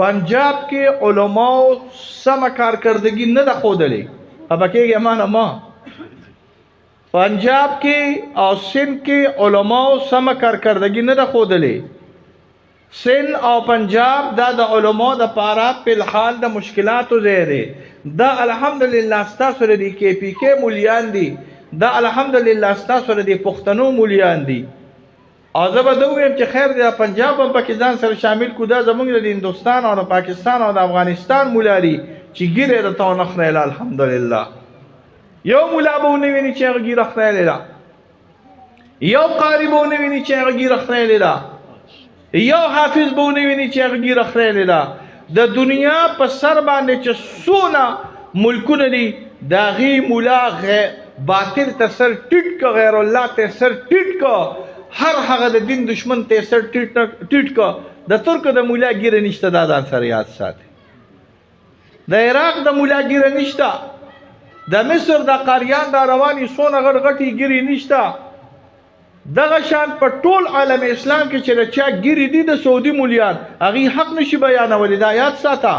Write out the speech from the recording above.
پنجاب کې علماو سم کارکردگی نه ده ښودلې ابکه معنا ما پنجاب کې او سند کې علماو سم کارکردگی نه ده ښودلې سند او پنجاب دا د علماو د پاره په الحال د مشکلاتو ځای دی دا الحمدلله ستاسو لري کې پی کې مولیان دي دا الحمدلله ستاسو لري پښتنو مولیان دي او زه به دویم چې خیر دی پنجاب هم پکې ځان سره شامل کو دا زمونږ د هندستان او د پاکستان او د افغانستان مولاري چې ګیره د تو نخره الحمدلله یو مولا به نه ویني چې هغه ګیره خره یو قاری به نه ویني چې هغه ګیره خره یو حافظ به نه ویني چې هغه ګیره خره د دنیا په سر باندې چې سونه ملکونه دي داغي مولا باطل ته سر ټیټ کا غیر الله ته سر ټیټ کا هر هغه د دین دشمن ته سر ټیټ کا د ترک د مولا ګیره نشته دا ځان سره یاد ساتي د عراق د مولا ګیره نشته د مصر د قاریان د رواني سونه غټي ګیری نشته دغه شان په ټول عالم اسلام کې چې چا ګیری دي د سعودي مولیان هغه حق نشي بیانول دا یاد ساته